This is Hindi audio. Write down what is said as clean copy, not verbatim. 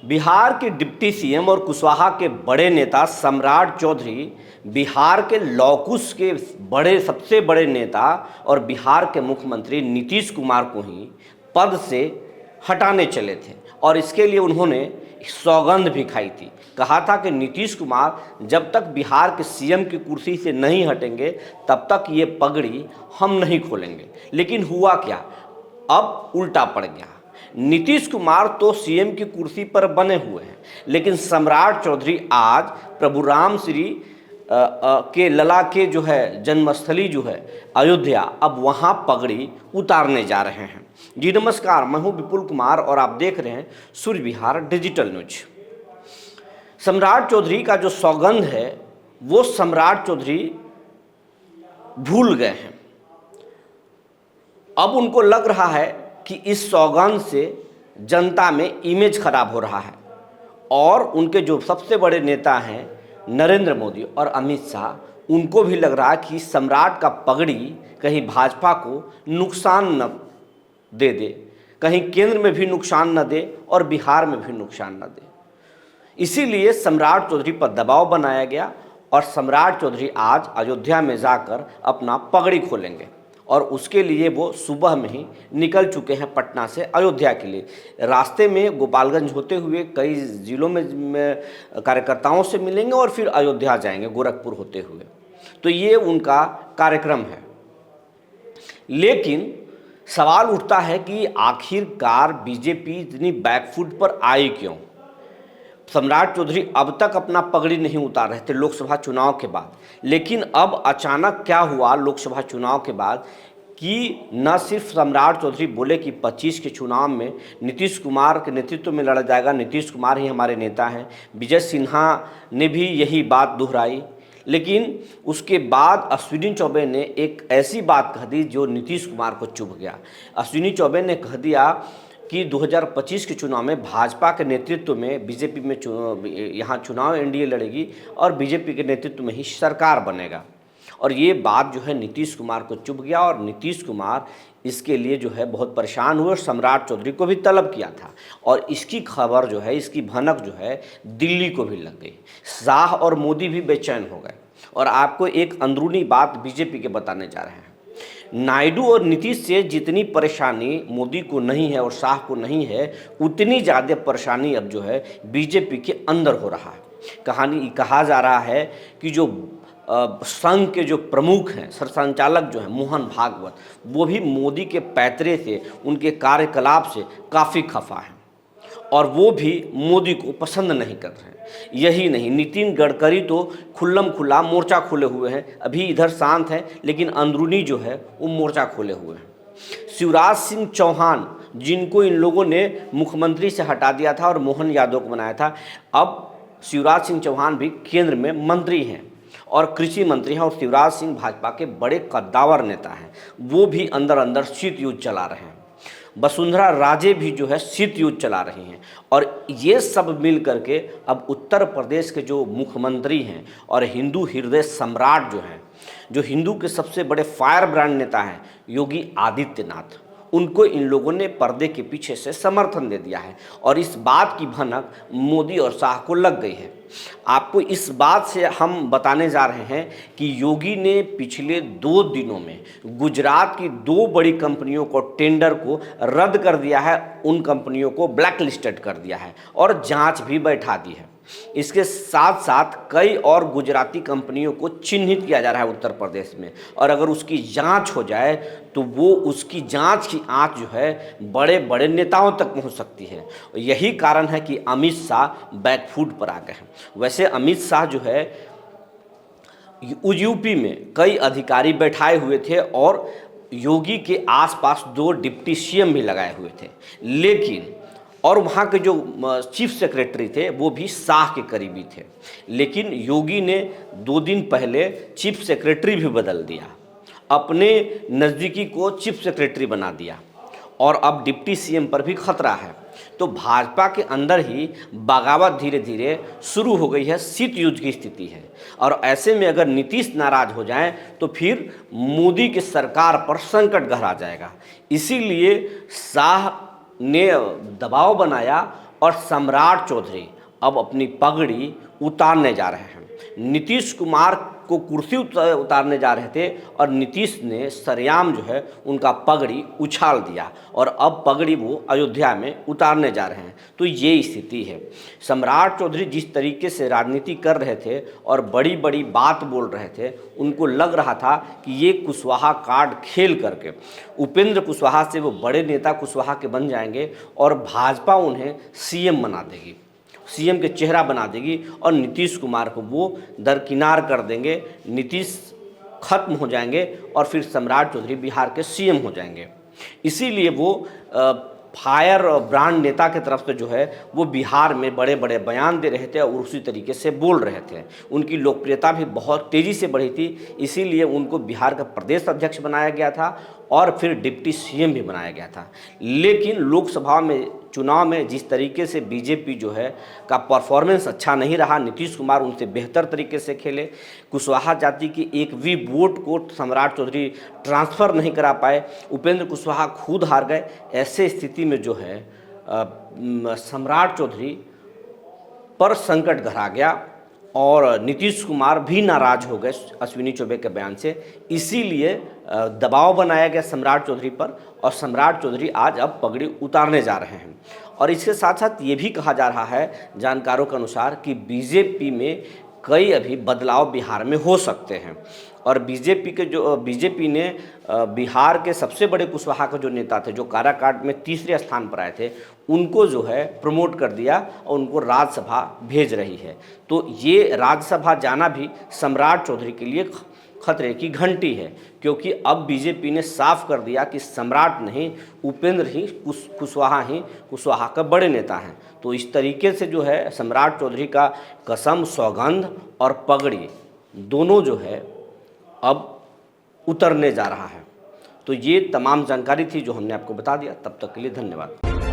बिहार के डिप्टी सीएम और कुशवाहा के बड़े नेता सम्राट चौधरी बिहार के लौकुश के सबसे बड़े नेता और बिहार के मुख्यमंत्री नीतीश कुमार को ही पद से हटाने चले थे और इसके लिए उन्होंने सौगंध भी खाई थी। कहा था कि नीतीश कुमार जब तक बिहार के सीएम की कुर्सी से नहीं हटेंगे तब तक ये पगड़ी हम नहीं खोलेंगे। लेकिन हुआ क्या, अब उल्टा पड़ गया। नीतीश कुमार तो सीएम की कुर्सी पर बने हुए हैं, लेकिन सम्राट चौधरी आज प्रभु राम श्री के लला के जो है जन्मस्थली जो है अयोध्या, अब वहाँ पगड़ी उतारने जा रहे हैं। जी नमस्कार, मैं हूँ विपुल कुमार और आप देख रहे हैं सूर्य विहार डिजिटल न्यूज। सम्राट चौधरी का जो सौगंध है वो सम्राट चौधरी भूल गए हैं। अब उनको लग रहा है कि इस सौगंध से जनता में इमेज खराब हो रहा है और उनके जो सबसे बड़े नेता हैं नरेंद्र मोदी और अमित शाह, उनको भी लग रहा है कि सम्राट का पगड़ी कहीं भाजपा को नुकसान न दे दे, कहीं केंद्र में भी नुकसान न दे और बिहार में भी नुकसान न दे। इसीलिए सम्राट चौधरी पर दबाव बनाया गया और सम्राट चौधरी आज अयोध्या में जाकर अपना पगड़ी खोलेंगे और उसके लिए वो सुबह में ही निकल चुके हैं पटना से अयोध्या के लिए। रास्ते में गोपालगंज होते हुए कई ज़िलों में कार्यकर्ताओं से मिलेंगे और फिर अयोध्या जाएंगे गोरखपुर होते हुए। तो ये उनका कार्यक्रम है। लेकिन सवाल उठता है कि आखिरकार बीजेपी इतनी बैकफुट पर आई क्यों। सम्राट चौधरी अब तक अपना पगड़ी नहीं उतार रहे थे लोकसभा चुनाव के बाद, लेकिन अब अचानक क्या हुआ लोकसभा चुनाव के बाद कि न सिर्फ सम्राट चौधरी बोले कि 25 के चुनाव में नीतीश कुमार के नेतृत्व में लड़ा जाएगा, नीतीश कुमार ही हमारे नेता हैं। विजय सिन्हा ने भी यही बात दोहराई, लेकिन उसके बाद अश्विनी चौबे ने एक ऐसी बात कह दी जो नीतीश कुमार को चुभ गया। अश्विनी चौबे ने कह दिया कि 2025 के चुनाव में भाजपा के नेतृत्व में बीजेपी में यहाँ चुनाव एनडीए लड़ेगी और बीजेपी के नेतृत्व में ही सरकार बनेगा। और ये बात जो है नीतीश कुमार को चुभ गया और नीतीश कुमार इसके लिए जो है बहुत परेशान हुए और सम्राट चौधरी को भी तलब किया था। और इसकी खबर जो है, इसकी भनक जो है दिल्ली को भी लग गई। शाह और मोदी भी बेचैन हो गए। और आपको एक अंदरूनी बात बीजेपी के बताने जा रहे हैं। नायडू और नीतीश से जितनी परेशानी मोदी को नहीं है और शाह को नहीं है, उतनी ज़्यादा परेशानी अब जो है बीजेपी के अंदर हो रहा है। कहा जा रहा है कि जो संघ के जो प्रमुख हैं, सरसंचालक जो हैं मोहन भागवत, वो भी मोदी के पैतरे से, उनके कार्यकलाप से काफ़ी खफा हैं और वो भी मोदी को पसंद नहीं कर रहे हैं। यही नहीं, नितिन गडकरी तो खुल्लम खुल्ला मोर्चा खोले हुए हैं। अभी इधर शांत है, लेकिन अंदरूनी जो है वो मोर्चा खोले हुए हैं। शिवराज सिंह चौहान, जिनको इन लोगों ने मुख्यमंत्री से हटा दिया था और मोहन यादव को बनाया था, अब शिवराज सिंह चौहान भी केंद्र में मंत्री हैं और कृषि मंत्री हैं और शिवराज सिंह भाजपा के बड़े कद्दावर नेता हैं। वो भी अंदर अंदर शीत युद्ध चला रहे हैं। वसुंधरा राजे भी जो है शीत युद्ध चला रही हैं और ये सब मिल करके अब उत्तर प्रदेश के जो मुख्यमंत्री हैं और हिंदू हृदय सम्राट जो हैं, जो हिंदू के सबसे बड़े फायर ब्रांड नेता हैं योगी आदित्यनाथ, उनको इन लोगों ने पर्दे के पीछे से समर्थन दे दिया है। और इस बात की भनक मोदी और शाह को लग गई है। आपको इस बात से हम बताने जा रहे हैं कि योगी ने पिछले 2 दिनों में गुजरात की 2 बड़ी कंपनियों को टेंडर को रद्द कर दिया है, उन कंपनियों को ब्लैक लिस्टेड कर दिया है और जांच भी बैठा दी है। इसके साथ साथ कई और गुजराती कंपनियों को चिन्हित किया जा रहा है उत्तर प्रदेश में, और अगर उसकी जांच हो जाए तो वो उसकी जांच की आंच जो है बड़े बड़े नेताओं तक पहुंच सकती है। यही कारण है कि अमित शाह बैकफुट पर आ गए हैं। वैसे अमित शाह जो है यूपी में कई अधिकारी बैठाए हुए थे और योगी के आसपास 2 डिप्टी सीएम भी लगाए हुए थे, लेकिन और वहाँ के जो चीफ सेक्रेटरी थे वो भी शाह के करीबी थे। लेकिन योगी ने 2 दिन पहले चीफ सेक्रेटरी भी बदल दिया, अपने नज़दीकी को चीफ सेक्रेटरी बना दिया और अब डिप्टी सीएम पर भी खतरा है। तो भाजपा के अंदर ही बगावत धीरे धीरे शुरू हो गई है, शीत युद्ध की स्थिति है। और ऐसे में अगर नीतीश नाराज हो जाएं तो फिर मोदी की सरकार पर संकट गहरा जाएगा। इसीलिए शाह ने दबाव बनाया और सम्राट चौधरी अब अपनी पगड़ी उतारने जा रहे हैं। नीतीश कुमार को कुर्सी उतारने जा रहे थे और नीतीश ने सरेआम जो है उनका पगड़ी उछाल दिया और अब पगड़ी वो अयोध्या में उतारने जा रहे हैं। तो ये स्थिति है। सम्राट चौधरी जिस तरीके से राजनीति कर रहे थे और बड़ी बड़ी बात बोल रहे थे, उनको लग रहा था कि ये कुशवाहा कार्ड खेल करके उपेंद्र कुशवाहा से वो बड़े नेता कुशवाहा के बन जाएंगे और भाजपा उन्हें सीएम बना देगी, सीएम के चेहरा बना देगी और नीतीश कुमार को वो दरकिनार कर देंगे। नीतीश खत्म हो जाएंगे और फिर सम्राट चौधरी बिहार के सीएम हो जाएंगे। इसीलिए वो फायर ब्रांड नेता के तरफ से जो है वो बिहार में बड़े बड़े बयान दे रहे थे और उसी तरीके से बोल रहे थे। उनकी लोकप्रियता भी बहुत तेज़ी से बढ़ी थी, इसीलिए उनको बिहार का प्रदेश अध्यक्ष बनाया गया था और फिर डिप्टी सीएम भी बनाया गया था। लेकिन लोकसभा में चुनाव में जिस तरीके से बीजेपी जो है का परफॉर्मेंस अच्छा नहीं रहा, नीतीश कुमार उनसे बेहतर तरीके से खेले, कुशवाहा जाति की एक भी वोट को सम्राट चौधरी ट्रांसफ़र नहीं करा पाए, उपेंद्र कुशवाहा खुद हार गए। ऐसे स्थिति में जो है सम्राट चौधरी पर संकट गहरा गया और नीतीश कुमार भी नाराज़ हो गए अश्विनी चौबे के बयान से। इसीलिए दबाव बनाया गया सम्राट चौधरी पर और सम्राट चौधरी आज अब पगड़ी उतारने जा रहे हैं। और इसके साथ साथ ये भी कहा जा रहा है जानकारों के अनुसार कि बीजेपी में कई अभी बदलाव बिहार में हो सकते हैं और बीजेपी ने बिहार के सबसे बड़े कुशवाहा के जो नेता थे, जो काराकाट में तीसरे स्थान पर आए थे, उनको जो है प्रमोट कर दिया और उनको राज्यसभा भेज रही है। तो ये राज्यसभा जाना भी सम्राट चौधरी के लिए खतरे की घंटी है, क्योंकि अब बीजेपी ने साफ कर दिया कि सम्राट नहीं, उपेंद्र ही कुशवाहा का बड़े नेता हैं। तो इस तरीके से जो है सम्राट चौधरी का कसम, सौगंध और पगड़ी दोनों जो है अब उतरने जा रहा है। तो ये तमाम जानकारी थी जो हमने आपको बता दिया। तब तक के लिए धन्यवाद।